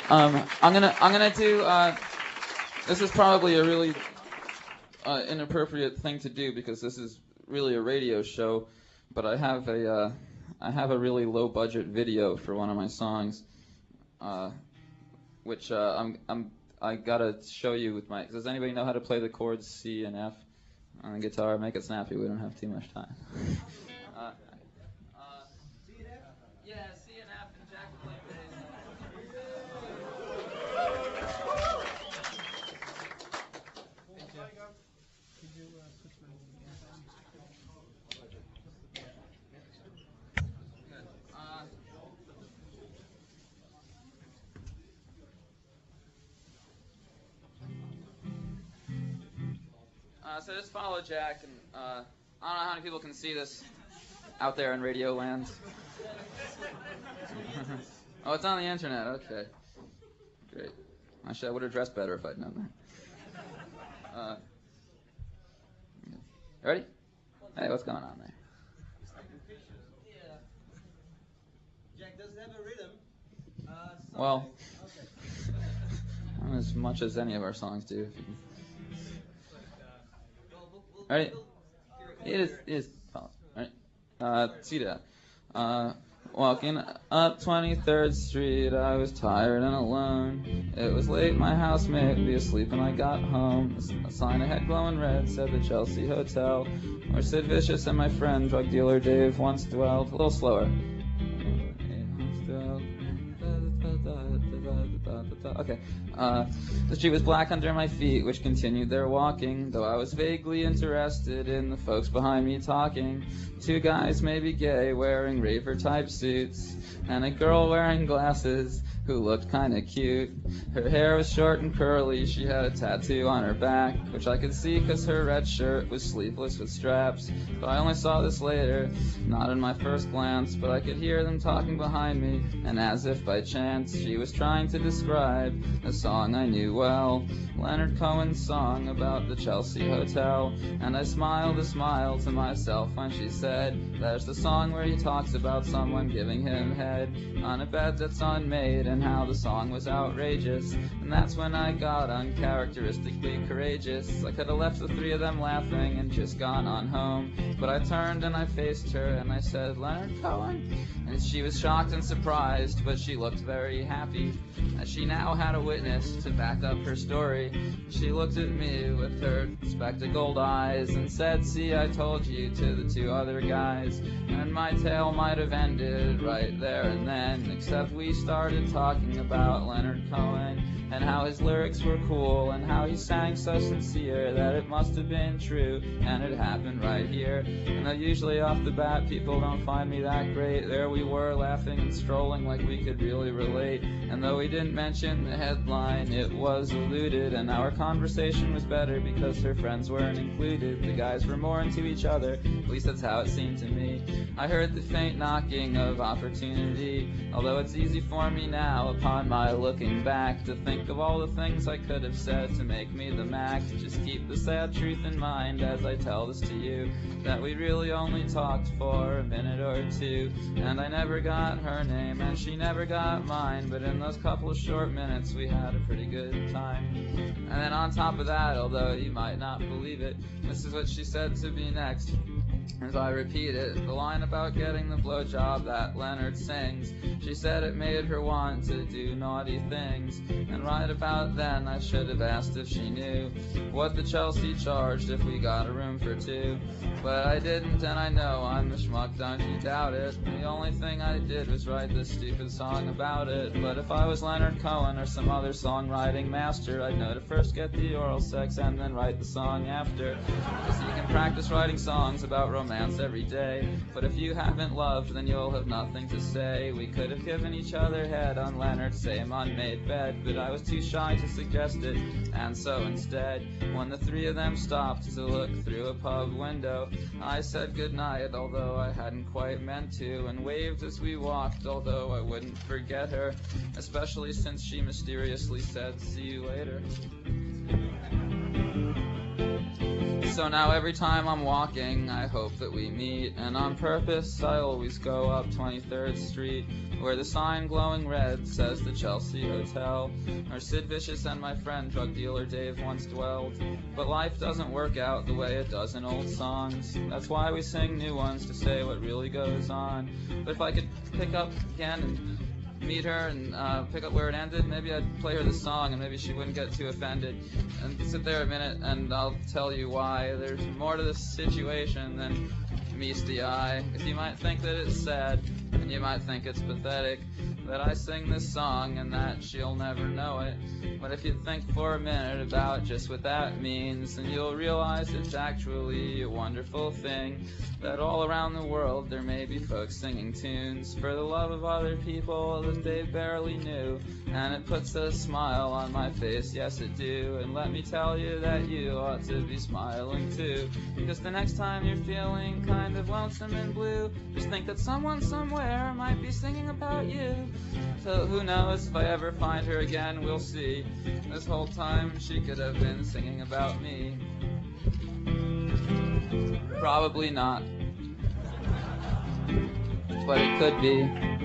I'm gonna do. This is probably a really inappropriate thing to do because this is really a radio show, but I have a really low budget video for one of my songs, which I gotta show you with my. Does anybody know how to play the chords C and F on the guitar? Make it snappy. We don't have too much time. uh, yeah, C and F, and Jack will play bass. So just follow Jack, and I don't know how many people can see this out there in radio land. Oh, it's on the internet. Okay, great. I would have dressed better if I'd known that. Ready? Hey, what's going on there? Jack, does it have a rhythm? Well, as much as any of our songs do. Ready? It is. All right. See that. Walking up 23rd Street, I was tired and alone. It was late, my housemate would be asleep when I got home. A sign ahead glowing red said the Chelsea Hotel, where Sid Vicious and my friend, drug dealer Dave, once dwelled. A little slower. Okay. The street was black under my feet, which continued their walking, though I was vaguely interested in the folks behind me talking. Two guys, maybe gay, wearing raver-type suits, and a girl wearing glasses who looked kinda cute. Her hair was short and curly, she had a tattoo on her back, which I could see 'cause her red shirt was sleeveless with straps. But I only saw this later, not in my first glance, but I could hear them talking behind me, and as if by chance, she was trying to describe a song I knew well, Leonard Cohen's song about the Chelsea Hotel. And I smiled a smile to myself when she said, there's the song where he talks about someone giving him head on a bed that's unmade, and how the song was outrageous. And that's when I got uncharacteristically courageous. I could have left the three of them laughing and just gone on home, but I turned and I faced her and I said, Leonard Cohen? And she was shocked and surprised, but she looked very happy, as she now had a witness to back up her story. She looked at me with her spectacled eyes and said, see, I told you, to the two other guys. And my tale might have ended right there and then, except we started talking about Leonard Cohen, and how his lyrics were cool, and how he sang so sincere that it must have been true, and it happened right here. And though usually off the bat people don't find me that great, there we were laughing and strolling like we could really relate. And though we didn't mention the headline, it was alluded, and our conversation was better because her friends weren't included. The guys were more into each other, at least that's how it seemed to me. I heard the faint knocking of opportunity, although it's easy for me now, upon my looking back, to think of all the things I could have said to make me the max. Just keep the sad truth in mind as I tell this to you, that we really only talked for a minute or two, and I never got her name and she never got mine, but in those couple of short minutes we had a pretty good time. And then on top of that, although you might not believe it, this is what she said to me next. As I repeat it, the line about getting the blowjob that Leonard sings, she said it made her want to do naughty things. And right about then I should have asked if she knew what the Chelsea charged if we got a room for two. But I didn't, and I know I'm a schmuck, don't you doubt it. The only thing I did was write this stupid song about it. But if I was Leonard Cohen or some other songwriting master, I'd know to first get the oral sex and then write the song after. 'Cause you can practice writing songs about romance every day, but if you haven't loved, then you'll have nothing to say. We could have given each other head on Leonard's same unmade bed, but I was too shy to suggest it, and so instead, when the three of them stopped to look through a pub window, I said goodnight, although I hadn't quite meant to, and waved as we walked, although I wouldn't forget her, especially since she mysteriously said, see you later. So now every time I'm walking, I hope that we meet. And on purpose, I always go up 23rd Street, where the sign glowing red says the Chelsea Hotel, where Sid Vicious and my friend drug dealer Dave once dwelled. But life doesn't work out the way it does in old songs. That's why we sing new ones, to say what really goes on. But if I could pick up again and meet her and pick up where it ended, maybe I'd play her the song and maybe she wouldn't get too offended. And sit there a minute and I'll tell you why. There's more to this situation than meets the eye. Because you might think that it's sad and you might think it's pathetic that I sing this song and that she'll never know it. But if you think for a minute about just what that means, then you'll realize it's actually a wonderful thing, that all around the world there may be folks singing tunes for the love of other people that they barely knew. And it puts a smile on my face, yes it do. And let me tell you that you ought to be smiling too, because the next time you're feeling kind of lonesome and blue, just think that someone somewhere might be singing about you. So who knows, if I ever find her again, we'll see. This whole time she could have been singing about me. Probably not, but it could be.